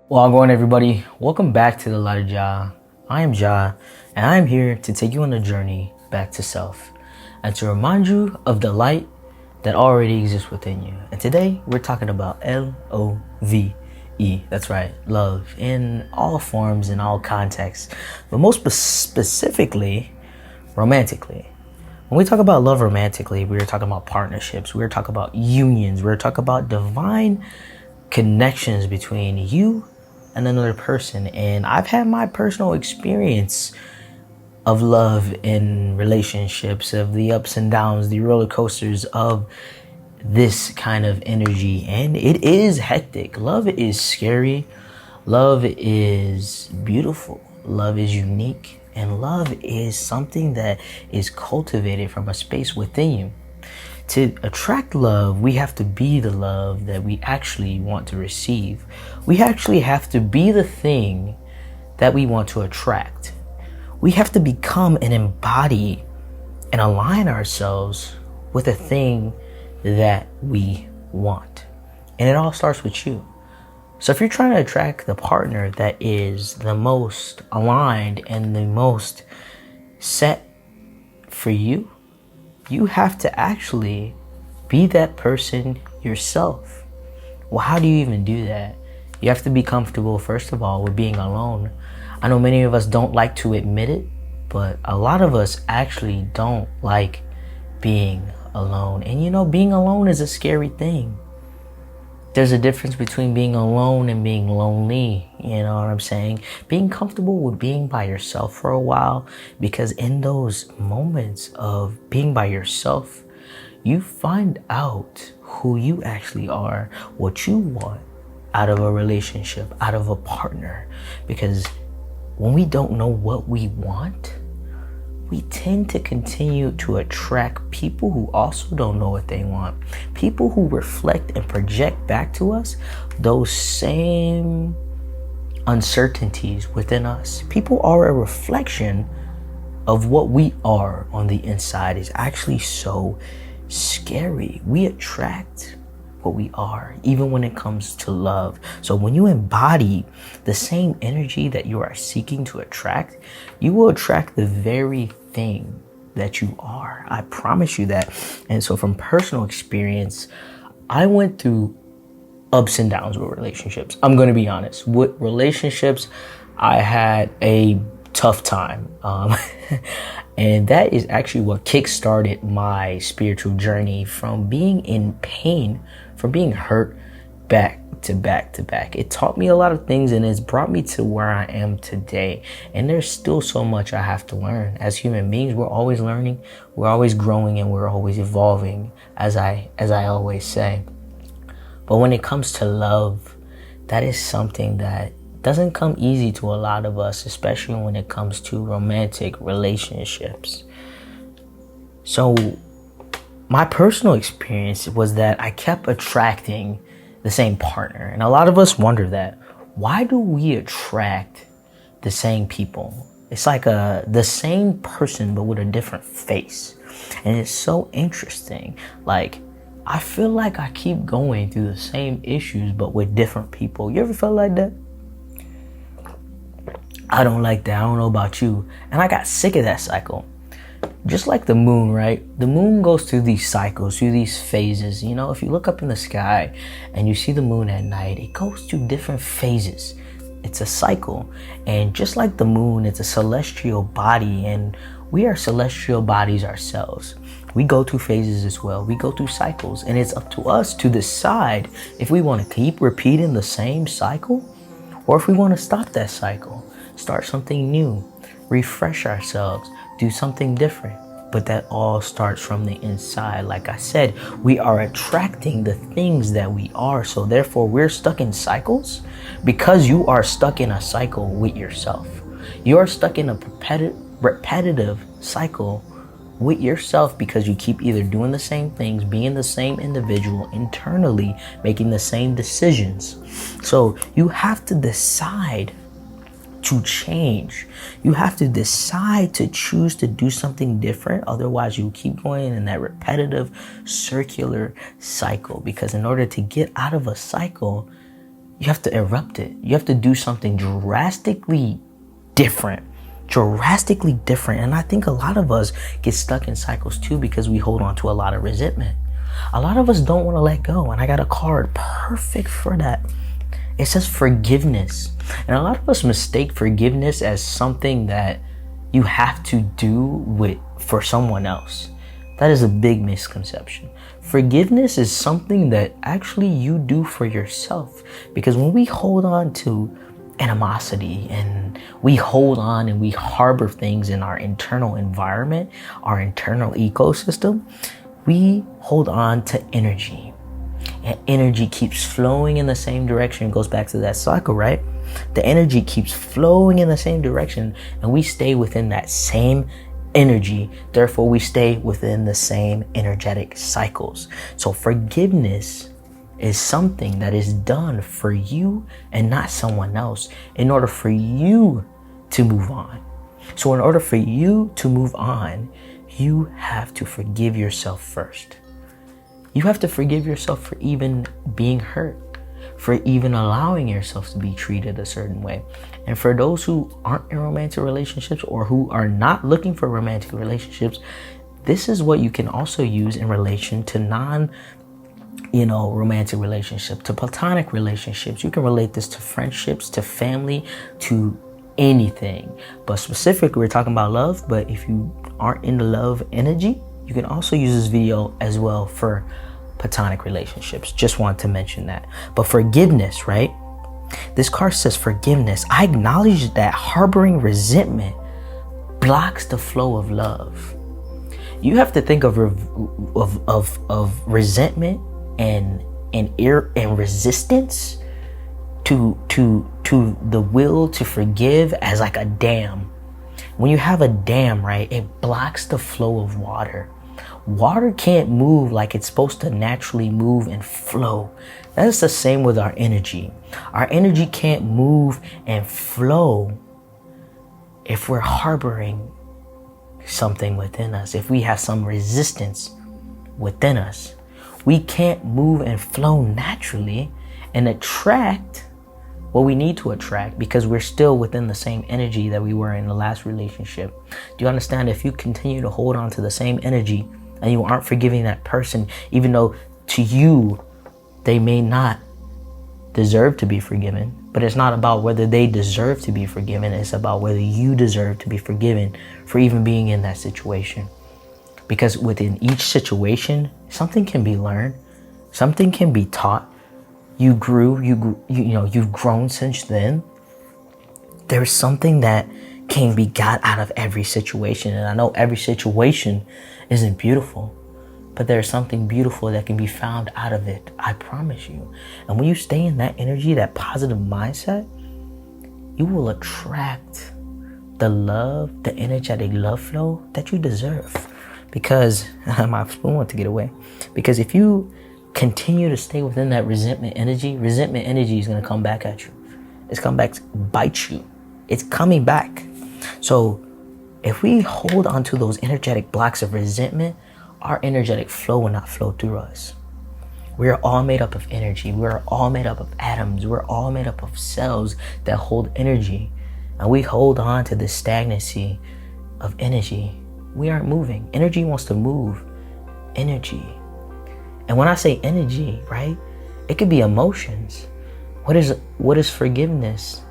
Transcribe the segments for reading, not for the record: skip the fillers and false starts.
Well, going everybody, welcome back to the Light of Jah. I am Jah, and I am here to take you on a journey back to self and to remind you of the light that already exists within you. And today we're talking about Love. That's right, love in all forms, in all contexts, but most specifically, romantically. When we talk about love romantically, we're talking about partnerships, we're talking about unions, we're talking about divine connections between you and another person. And I've had my personal experience of love in relationships, of the ups and downs, the roller coasters of this kind of energy. And it is hectic. Love is scary. Love is beautiful. Love is unique. And love is something that is cultivated from a space within you. To attract love, we have to be the love that we actually want to receive. We actually have to be the thing that we want to attract. We have to become and embody and align ourselves with the thing that we want. And it all starts with you. So if you're trying to attract the partner that is the most aligned and the most set for you, you have to actually be that person yourself. Well, how do you even do that? You have to be comfortable, first of all, with being alone. I know many of us don't like to admit it, but a lot of us actually don't like being alone. And you know, being alone is a scary thing. There's a difference between being alone and being lonely, you know what I'm saying? Being comfortable with being by yourself for a while, because in those moments of being by yourself, you find out who you actually are, what you want out of a relationship, out of a partner. Because when we don't know what we want, we tend to continue to attract people who also don't know what they want. People who reflect and project back to us those same uncertainties within us. People are a reflection of what we are on the inside. Is actually so scary. We attract what we are, even when it comes to love. So when you embody the same energy that you are seeking to attract, you will attract the very thing that you are. I promise you that. And so from personal experience, I went through ups and downs with relationships. I'm going to be honest. With relationships, I had a tough time. And that is actually what kickstarted my spiritual journey from being in pain, from being hurt back to back to back. It taught me a lot of things and it's brought me to where I am today. And there's still so much I have to learn. As human beings, we're always learning, we're always growing, and we're always evolving, as I always say. But when it comes to love, that is something that doesn't come easy to a lot of us, especially when it comes to romantic relationships. So my personal experience was that I kept attracting the same partner. And a lot of us wonder that. Why do we attract the same people? It's like the same person, but with a different face. And it's so interesting. Like, I feel like I keep going through the same issues, but with different people. You ever felt like that? I don't like that. I don't know about you. And I got sick of that cycle. Just like the moon, right? The moon goes through these cycles, through these phases. You know, if you look up in the sky and you see the moon at night, it goes through different phases. It's a cycle. And just like the moon, it's a celestial body, and we are celestial bodies ourselves. We go through phases as well. We go through cycles, and it's up to us to decide if we want to keep repeating the same cycle or if we want to stop that cycle, start something new, refresh ourselves, do something different. But that all starts from the inside. Like I said, we are attracting the things that we are. So therefore, we're stuck in cycles because you are stuck in a cycle with yourself. You are stuck in a repetitive cycle with yourself because you keep either doing the same things, being the same individual internally, making the same decisions. So you have to decide to change. You have to decide to choose to do something different. Otherwise, you keep going in that repetitive circular cycle. Because in order to get out of a cycle, you have to erupt it. You have to do something drastically different. And I think a lot of us get stuck in cycles too, because we hold on to a lot of resentment. A lot of us don't want to let go. And I got a card perfect for that. It says forgiveness. And a lot of us mistake forgiveness as something that you have to do for someone else. That is a big misconception. Forgiveness is something that actually you do for yourself. Because when we hold on to animosity and we hold on and we harbor things in our internal environment, our internal ecosystem, we hold on to energy. And energy keeps flowing in the same direction. It goes back to that cycle, right? The energy keeps flowing in the same direction, and we stay within that same energy. Therefore, we stay within the same energetic cycles. So forgiveness is something that is done for you and not someone else in order for you to move on. So in order for you to move on, you have to forgive yourself first. You have to forgive yourself for even being hurt, for even allowing yourself to be treated a certain way. And for those who aren't in romantic relationships or who are not looking for romantic relationships, this is what you can also use in relation to romantic relationships, to platonic relationships. You can relate this to friendships, to family, to anything. But specifically, we're talking about love. But if you aren't in the love energy, you can also use this video as well for platonic relationships. Just want to mention that. But forgiveness, right? This card says forgiveness. I acknowledge that harboring resentment blocks the flow of love. You have to think of resentment and resistance to the will to forgive as like a dam. When you have a dam, right, it blocks the flow of water. Water can't move like it's supposed to naturally move and flow. That's the same with our energy. Our energy can't move and flow if we're harboring something within us, if we have some resistance within us. We can't move and flow naturally and attract what we need to attract, because we're still within the same energy that we were in the last relationship. Do you understand? If you continue to hold on to the same energy and you aren't forgiving that person, even though to you they may not deserve to be forgiven, but it's not about whether they deserve to be forgiven. It's about whether you deserve to be forgiven for even being in that situation. Because within each situation, something can be learned, something can be taught. You've grown since then. There's something that can be got out of every situation. And I know every situation isn't beautiful, but there's something beautiful that can be found out of it. I promise you. And when you stay in that energy, that positive mindset, you will attract the love, the energetic love flow that you deserve. Because my spoon wants to get away. Because if you continue to stay within that resentment energy is going to come back at you. It's come back to bite you. It's coming back. So if we hold on to those energetic blocks of resentment, our energetic flow will not flow through us. We're all made up of energy. We're all made up of atoms. We're all made up of cells that hold energy. And we hold on to the stagnancy of energy. We aren't moving. Energy wants to move. Energy. And when I say energy, right, it could be emotions. What is forgiveness?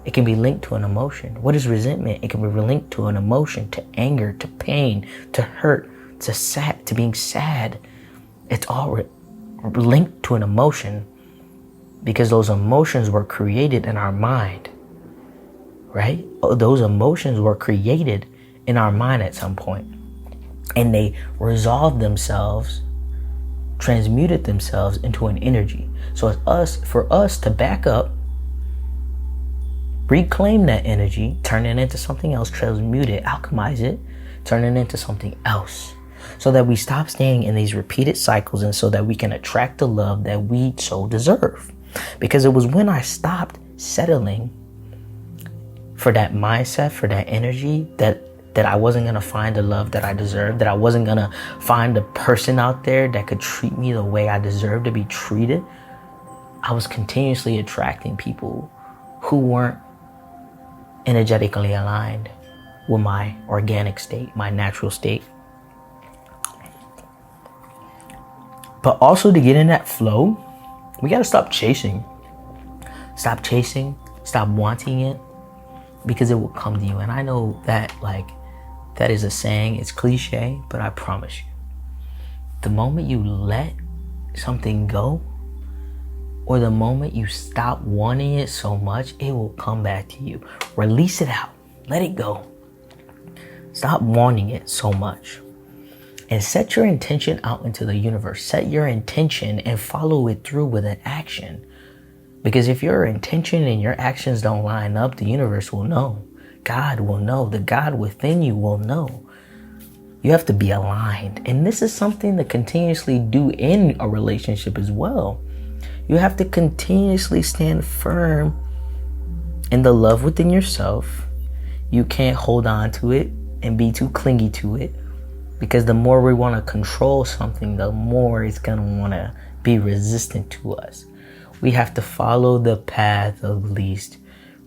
It can be linked to an emotion. What is resentment? It can be linked to an emotion, to anger, to pain, to hurt, to sad, to being sad. It's all linked to an emotion, because those emotions were created in our mind, right? Those emotions were created in our mind at some point, and they resolved themselves, transmuted themselves into an energy. So it's for us to back up, reclaim that energy, turn it into something else, transmute it, alchemize it, turn it into something else, so that we stop staying in these repeated cycles, and so that we can attract the love that we so deserve. Because it was when I stopped settling for that mindset, for that energy, that I wasn't going to find the love that I deserved, that I wasn't going to find the person out there that could treat me the way I deserve to be treated. I was continuously attracting people who weren't energetically aligned with my organic state, my natural state. But also, to get in that flow, we got to stop chasing. Stop chasing, stop wanting it, because it will come to you. And I know that, like, that is a saying, it's cliche, but I promise you, the moment you let something go, or the moment you stop wanting it so much, it will come back to you. Release it out. Let it go. Stop wanting it so much. And set your intention out into the universe. Set your intention and follow it through with an action. Because if your intention and your actions don't line up, the universe will know. God will know. The God within you will know. You have to be aligned. And this is something to continuously do in a relationship as well. You have to continuously stand firm in the love within yourself. You can't hold on to it and be too clingy to it. Because the more we want to control something, the more it's going to want to be resistant to us. We have to follow the path of least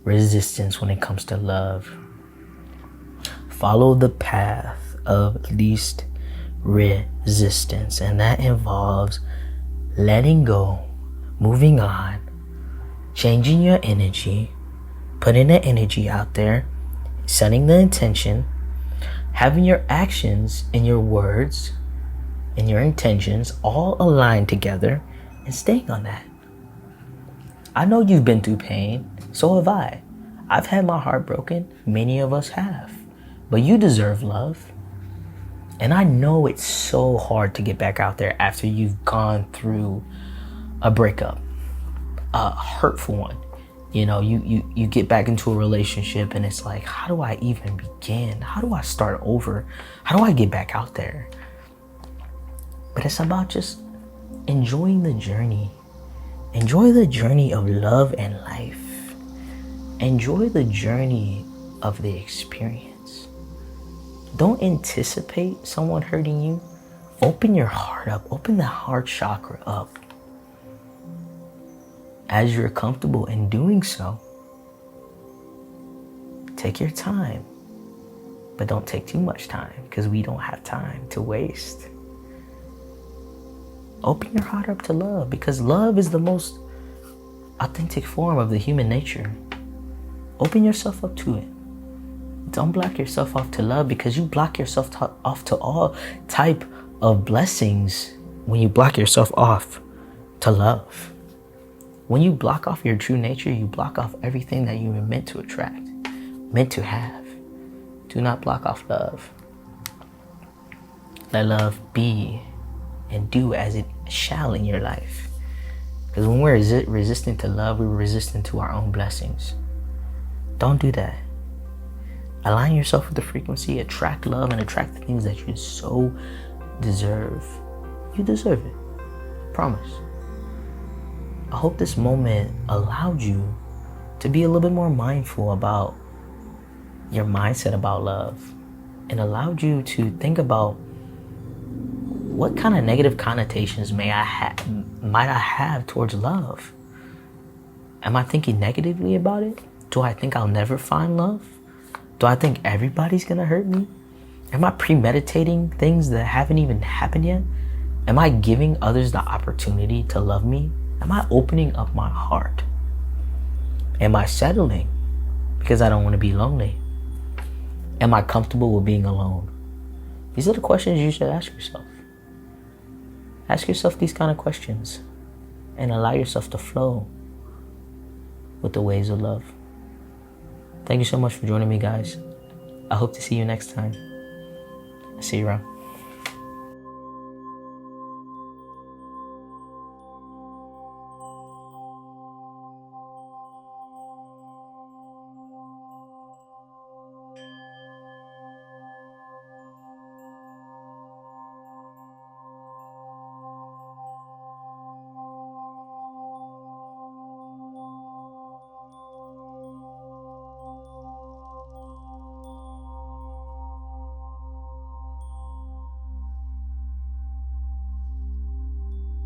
resistance when it comes to love. Follow the path of least resistance. And that involves letting go, moving on, changing your energy, putting the energy out there, setting the intention, having your actions and your words and your intentions all aligned together, and staying on that. I know you've been through pain, so have I. I've had my heart broken, many of us have. But you deserve love. And I know it's so hard to get back out there after you've gone through a breakup, a hurtful one. You know, you get back into a relationship and it's like, how do I even begin? How do I start over? How do I get back out there? But it's about just enjoying the journey. Enjoy the journey of love and life. Enjoy the journey of the experience. Don't anticipate someone hurting you. Open your heart up. Open the heart chakra up. As you're comfortable in doing so, take your time. But don't take too much time, because we don't have time to waste. Open your heart up to love, because love is the most authentic form of the human nature. Open yourself up to it. Don't block yourself off to love, because you block yourself off to all type of blessings when you block yourself off to love. When you block off your true nature, you block off everything that you were meant to attract, meant to have. Do not block off love. Let love be and do as it shall in your life. Because when we're resistant to love, we're resistant to our own blessings. Don't do that. Align yourself with the frequency, attract love, and attract the things that you so deserve. You deserve it. I promise. I hope this moment allowed you to be a little bit more mindful about your mindset about love, and allowed you to think about what kind of negative connotations might I have towards love. Am I thinking negatively about it? Do I think I'll never find love? Do I think everybody's gonna hurt me? Am I premeditating things that haven't even happened yet? Am I giving others the opportunity to love me? Am I opening up my heart? Am I settling because I don't want to be lonely? Am I comfortable with being alone? These are the questions you should ask yourself. Ask yourself these kind of questions and allow yourself to flow with the waves of love. Thank you so much for joining me, guys. I hope to see you next time. I'll see you around.